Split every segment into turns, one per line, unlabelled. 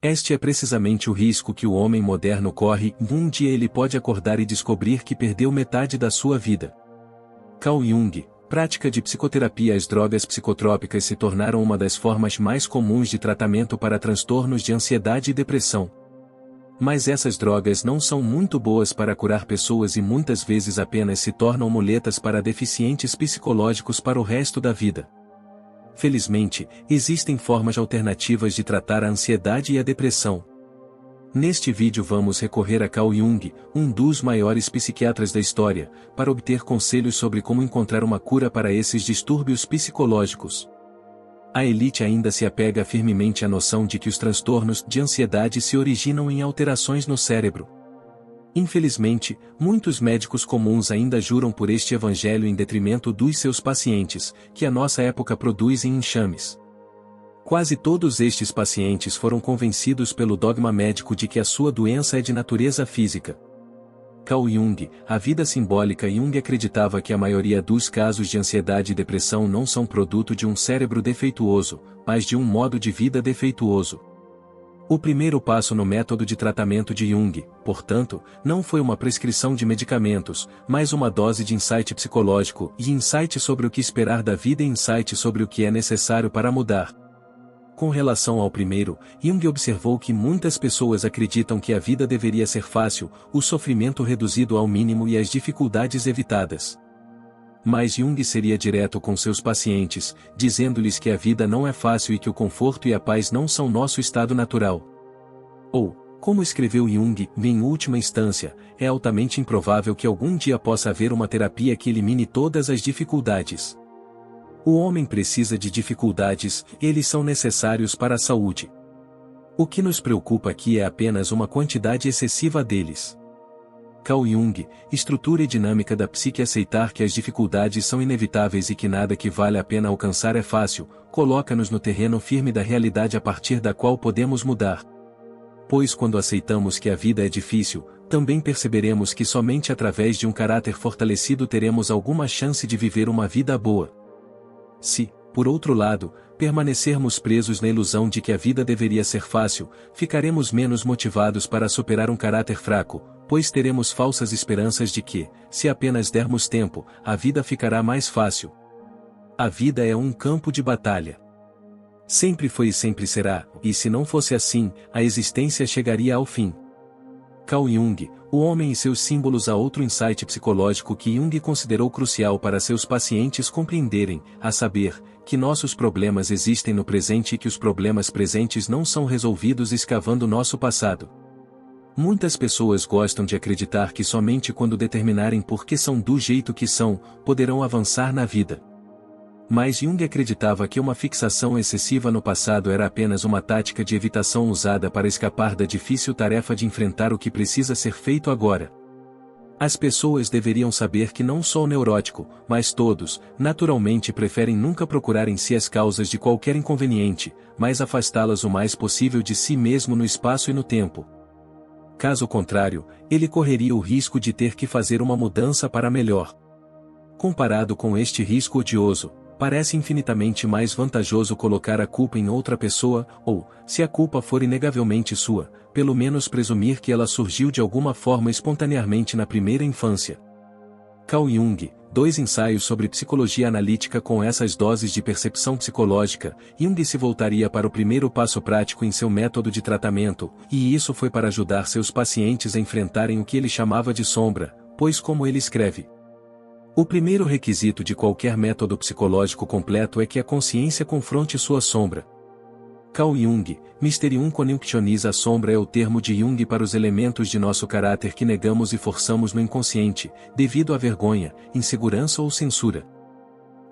Este é precisamente o risco que o homem moderno corre. Um dia ele pode acordar e descobrir que perdeu metade da sua vida. Carl Jung, prática de psicoterapia. As drogas psicotrópicas se tornaram uma das formas mais comuns de tratamento para transtornos de ansiedade e depressão. Mas essas drogas não são muito boas para curar pessoas e muitas vezes apenas se tornam muletas para deficientes psicológicos para o resto da vida. Felizmente, existem formas alternativas de tratar a ansiedade e a depressão. Neste vídeo vamos recorrer a Carl Jung, um dos maiores psiquiatras da história, para obter conselhos sobre como encontrar uma cura para esses distúrbios psicológicos. A elite ainda se apega firmemente à noção de que os transtornos de ansiedade se originam em alterações no cérebro. Infelizmente, muitos médicos comuns ainda juram por este evangelho em detrimento dos seus pacientes, que a nossa época produz em enxames. Quase todos estes pacientes foram convencidos pelo dogma médico de que a sua doença é de natureza física. Carl Jung, a vida simbólica. Jung acreditava que a maioria dos casos de ansiedade e depressão não são produto de um cérebro defeituoso, mas de um modo de vida defeituoso. O primeiro passo no método de tratamento de Jung, portanto, não foi uma prescrição de medicamentos, mas uma dose de insight psicológico e insight sobre o que esperar da vida e insight sobre o que é necessário para mudar. Com relação ao primeiro, Jung observou que muitas pessoas acreditam que a vida deveria ser fácil, o sofrimento reduzido ao mínimo e as dificuldades evitadas. Mas Jung seria direto com seus pacientes, dizendo-lhes que a vida não é fácil e que o conforto e a paz não são nosso estado natural. Ou, como escreveu Jung, em última instância, é altamente improvável que algum dia possa haver uma terapia que elimine todas as dificuldades. O homem precisa de dificuldades, eles são necessários para a saúde. O que nos preocupa aqui é apenas uma quantidade excessiva deles. Carl Jung, estrutura e dinâmica da psique. Aceitar que as dificuldades são inevitáveis e que nada que vale a pena alcançar é fácil, coloca-nos no terreno firme da realidade a partir da qual podemos mudar. Pois quando aceitamos que a vida é difícil, também perceberemos que somente através de um caráter fortalecido teremos alguma chance de viver uma vida boa. Se, por outro lado, permanecermos presos na ilusão de que a vida deveria ser fácil, ficaremos menos motivados para superar um caráter fraco, pois teremos falsas esperanças de que, se apenas dermos tempo, a vida ficará mais fácil. A vida é um campo de batalha. Sempre foi e sempre será, e se não fosse assim, a existência chegaria ao fim. Carl Jung, o homem e seus símbolos. Há outro insight psicológico que Jung considerou crucial para seus pacientes compreenderem, a saber, que nossos problemas existem no presente e que os problemas presentes não são resolvidos escavando nosso passado. Muitas pessoas gostam de acreditar que somente quando determinarem por que são do jeito que são, poderão avançar na vida. Mas Jung acreditava que uma fixação excessiva no passado era apenas uma tática de evitação usada para escapar da difícil tarefa de enfrentar o que precisa ser feito agora. As pessoas deveriam saber que não sou neurótico, mas todos, naturalmente preferem nunca procurar em si as causas de qualquer inconveniente, mas afastá-las o mais possível de si mesmo no espaço e no tempo. Caso contrário, ele correria o risco de ter que fazer uma mudança para melhor. Comparado com este risco odioso, parece infinitamente mais vantajoso colocar a culpa em outra pessoa, ou, se a culpa for inegavelmente sua, pelo menos presumir que ela surgiu de alguma forma espontaneamente na primeira infância. Carl Jung, 2 ensaios sobre psicologia analítica. Com essas doses de percepção psicológica, Jung se voltaria para o primeiro passo prático em seu método de tratamento, e isso foi para ajudar seus pacientes a enfrentarem o que ele chamava de sombra, pois como ele escreve, o primeiro requisito de qualquer método psicológico completo é que a consciência confronte sua sombra. Carl Jung, Mysterium Connectionis. A sombra é o termo de Jung para os elementos de nosso caráter que negamos e forçamos no inconsciente, devido à vergonha, insegurança ou censura.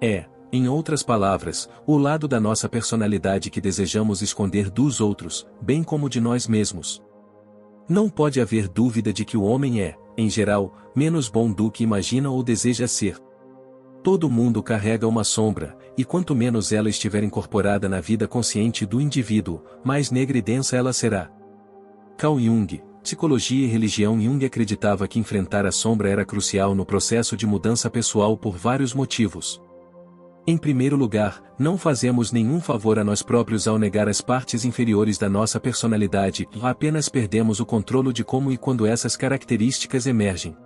É, em outras palavras, o lado da nossa personalidade que desejamos esconder dos outros, bem como de nós mesmos. Não pode haver dúvida de que o homem é, em geral, menos bom do que imagina ou deseja ser. Todo mundo carrega uma sombra, e quanto menos ela estiver incorporada na vida consciente do indivíduo, mais negra e densa ela será. Carl Jung, Psicologia e Religião. Jung acreditava que enfrentar a sombra era crucial no processo de mudança pessoal por vários motivos. Em primeiro lugar, não fazemos nenhum favor a nós próprios ao negar as partes inferiores da nossa personalidade, apenas perdemos o controle de como e quando essas características emergem.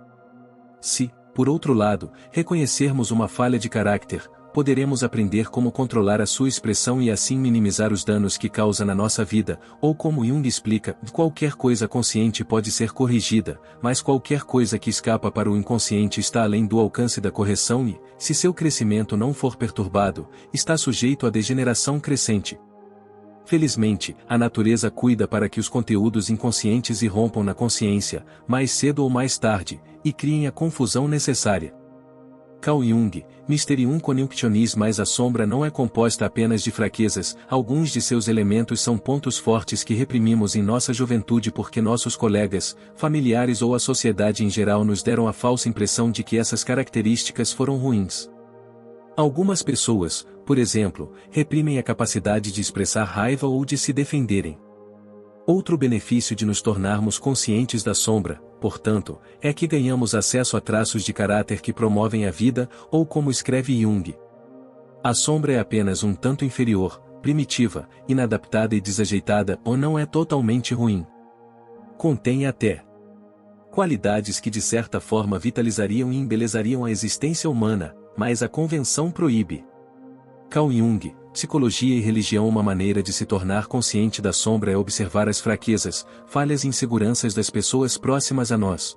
Se, por outro lado, reconhecermos uma falha de caráter, poderemos aprender como controlar a sua expressão e assim minimizar os danos que causa na nossa vida, ou como Jung explica, qualquer coisa consciente pode ser corrigida, mas qualquer coisa que escapa para o inconsciente está além do alcance da correção e, se seu crescimento não for perturbado, está sujeito à degeneração crescente. Felizmente, a natureza cuida para que os conteúdos inconscientes irrompam na consciência, mais cedo ou mais tarde, e criem a confusão necessária. Carl Jung, Mysterium Connectionis. Mas a sombra não é composta apenas de fraquezas, alguns de seus elementos são pontos fortes que reprimimos em nossa juventude porque nossos colegas, familiares ou a sociedade em geral nos deram a falsa impressão de que essas características foram ruins. Algumas pessoas, por exemplo, reprimem a capacidade de expressar raiva ou de se defenderem. Outro benefício de nos tornarmos conscientes da sombra, portanto, é que ganhamos acesso a traços de caráter que promovem a vida, ou como escreve Jung. A sombra é apenas um tanto inferior, primitiva, inadaptada e desajeitada, ou não é totalmente ruim. Contém até qualidades que de certa forma vitalizariam e embelezariam a existência humana, mas a convenção proíbe. Carl Jung, Psicologia e Religião. Uma maneira de se tornar consciente da sombra é observar as fraquezas, falhas e inseguranças das pessoas próximas a nós.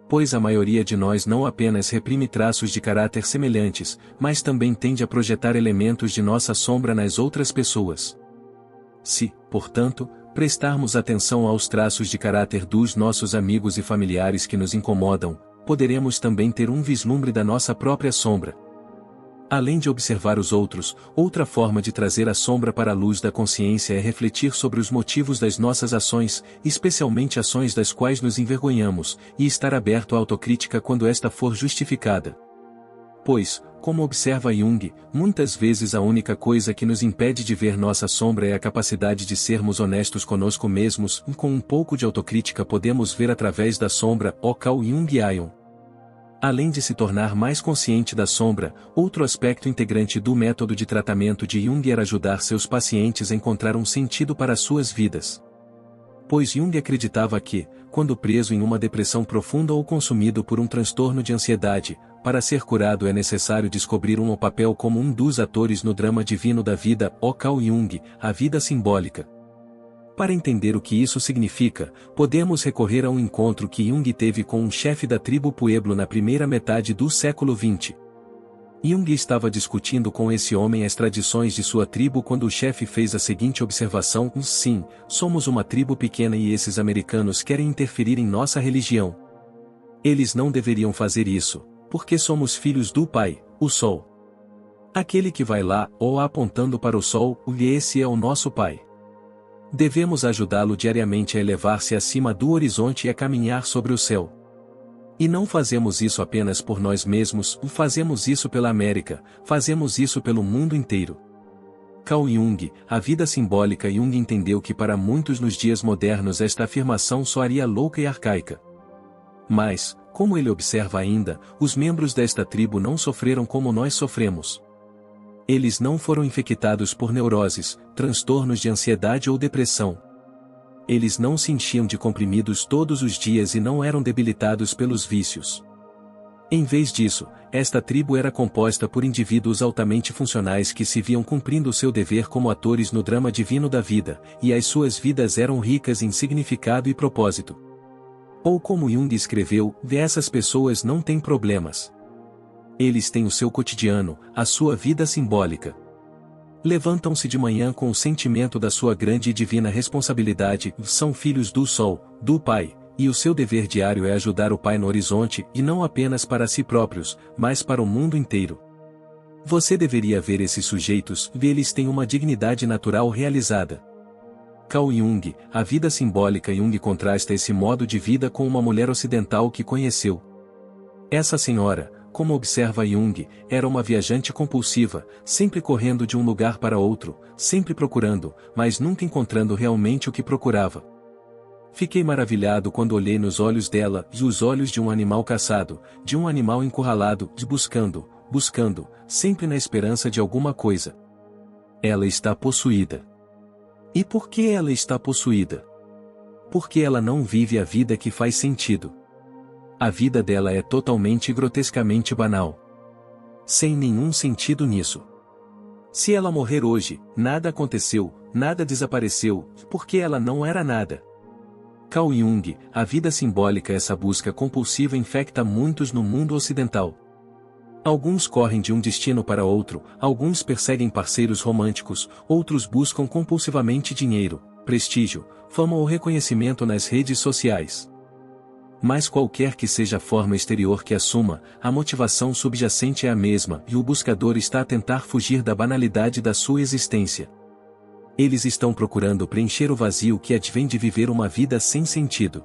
Pois a maioria de nós não apenas reprime traços de caráter semelhantes, mas também tende a projetar elementos de nossa sombra nas outras pessoas. Se, portanto, prestarmos atenção aos traços de caráter dos nossos amigos e familiares que nos incomodam, poderemos também ter um vislumbre da nossa própria sombra. Além de observar os outros, outra forma de trazer a sombra para a luz da consciência é refletir sobre os motivos das nossas ações, especialmente ações das quais nos envergonhamos, e estar aberto à autocrítica quando esta for justificada. Pois, como observa Jung, muitas vezes a única coisa que nos impede de ver nossa sombra é a capacidade de sermos honestos conosco mesmos, e com um pouco de autocrítica podemos ver através da sombra. Carl Jung. Além de se tornar mais consciente da sombra, outro aspecto integrante do método de tratamento de Jung era ajudar seus pacientes a encontrar um sentido para suas vidas. Pois Jung acreditava que, quando preso em uma depressão profunda ou consumido por um transtorno de ansiedade, para ser curado é necessário descobrir um papel como um dos atores no drama divino da vida. Carl Jung, A Vida Simbólica. Para entender o que isso significa, podemos recorrer a um encontro que Jung teve com um chefe da tribo Pueblo na primeira metade do século XX. Jung estava discutindo com esse homem as tradições de sua tribo quando o chefe fez a seguinte observação: sim, somos uma tribo pequena e esses americanos querem interferir em nossa religião. Eles não deveriam fazer isso, porque somos filhos do Pai, o Sol. Aquele que vai lá, apontando para o Sol, esse é o nosso Pai. Devemos ajudá-lo diariamente a elevar-se acima do horizonte e a caminhar sobre o céu. E não fazemos isso apenas por nós mesmos, fazemos isso pela América, fazemos isso pelo mundo inteiro. Carl Jung, A Vida Simbólica. Jung entendeu que para muitos nos dias modernos esta afirmação soaria louca e arcaica. Mas, como ele observa ainda, os membros desta tribo não sofreram como nós sofremos. Eles não foram infectados por neuroses, transtornos de ansiedade ou depressão. Eles não se enchiam de comprimidos todos os dias e não eram debilitados pelos vícios. Em vez disso, esta tribo era composta por indivíduos altamente funcionais que se viam cumprindo o seu dever como atores no drama divino da vida, e as suas vidas eram ricas em significado e propósito. Ou como Jung escreveu, essas pessoas não têm problemas. Eles têm o seu cotidiano, a sua vida simbólica. Levantam-se de manhã com o sentimento da sua grande e divina responsabilidade, são filhos do Sol, do Pai, e o seu dever diário é ajudar o Pai no horizonte, e não apenas para si próprios, mas para o mundo inteiro. Você deveria ver esses sujeitos, eles têm uma dignidade natural realizada. Carl Jung, A Vida Simbólica. Jung contrasta esse modo de vida com uma mulher ocidental que conheceu. Essa senhora, como observa Jung, era uma viajante compulsiva, sempre correndo de um lugar para outro, sempre procurando, mas nunca encontrando realmente o que procurava. Fiquei maravilhado quando olhei nos olhos dela, e os olhos de um animal caçado, de um animal encurralado, buscando, buscando, sempre na esperança de alguma coisa. Ela está possuída. E por que ela está possuída? Porque ela não vive a vida que faz sentido. A vida dela é totalmente e grotescamente banal. Sem nenhum sentido nisso. Se ela morrer hoje, nada aconteceu, nada desapareceu, porque ela não era nada. Carl Jung, a vida simbólica. Essa busca compulsiva infecta muitos no mundo ocidental. Alguns correm de um destino para outro, alguns perseguem parceiros românticos, outros buscam compulsivamente dinheiro, prestígio, fama ou reconhecimento nas redes sociais. Mas qualquer que seja a forma exterior que assuma, a motivação subjacente é a mesma e o buscador está a tentar fugir da banalidade da sua existência. Eles estão procurando preencher o vazio que advém de viver uma vida sem sentido.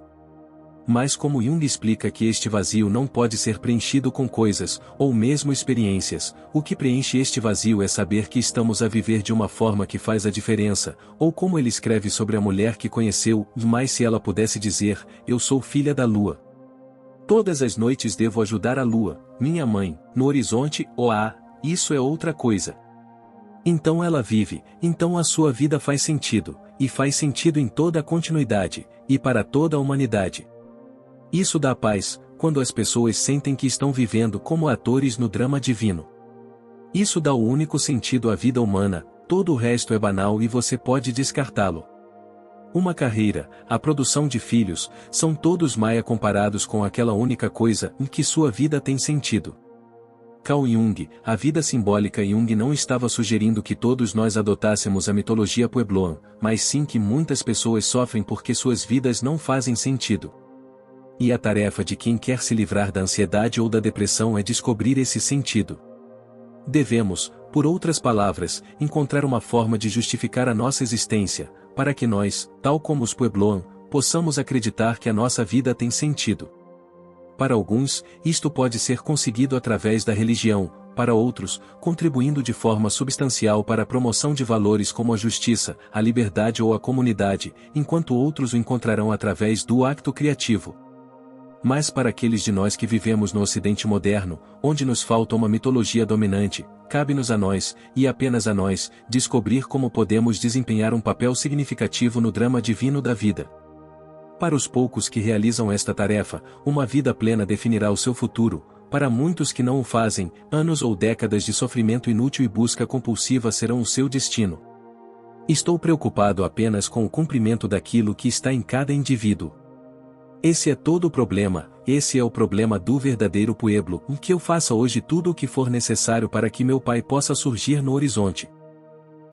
Mas como Jung explica que este vazio não pode ser preenchido com coisas, ou mesmo experiências, o que preenche este vazio é saber que estamos a viver de uma forma que faz a diferença, ou como ele escreve sobre a mulher que conheceu, mas se ela pudesse dizer, eu sou filha da lua. Todas as noites devo ajudar a lua, minha mãe, no horizonte, isso é outra coisa. Então ela vive, então a sua vida faz sentido, e faz sentido em toda a continuidade, e para toda a humanidade. Isso dá paz, quando as pessoas sentem que estão vivendo como atores no drama divino. Isso dá o único sentido à vida humana, todo o resto é banal e você pode descartá-lo. Uma carreira, a produção de filhos, são todos maia comparados com aquela única coisa em que sua vida tem sentido. Carl Jung, a vida simbólica. Jung não estava sugerindo que todos nós adotássemos a mitologia puebloan, mas sim que muitas pessoas sofrem porque suas vidas não fazem sentido. E a tarefa de quem quer se livrar da ansiedade ou da depressão é descobrir esse sentido. Devemos, por outras palavras, encontrar uma forma de justificar a nossa existência, para que nós, tal como os puebloan, possamos acreditar que a nossa vida tem sentido. Para alguns, isto pode ser conseguido através da religião, para outros, contribuindo de forma substancial para a promoção de valores como a justiça, a liberdade ou a comunidade, enquanto outros o encontrarão através do acto criativo. Mas para aqueles de nós que vivemos no Ocidente moderno, onde nos falta uma mitologia dominante, cabe-nos a nós, e apenas a nós, descobrir como podemos desempenhar um papel significativo no drama divino da vida. Para os poucos que realizam esta tarefa, uma vida plena definirá o seu futuro. Para muitos que não o fazem, anos ou décadas de sofrimento inútil e busca compulsiva serão o seu destino. Estou preocupado apenas com o cumprimento daquilo que está em cada indivíduo. Esse é todo o problema, esse é o problema do verdadeiro pueblo, em que eu faça hoje tudo o que for necessário para que meu pai possa surgir no horizonte.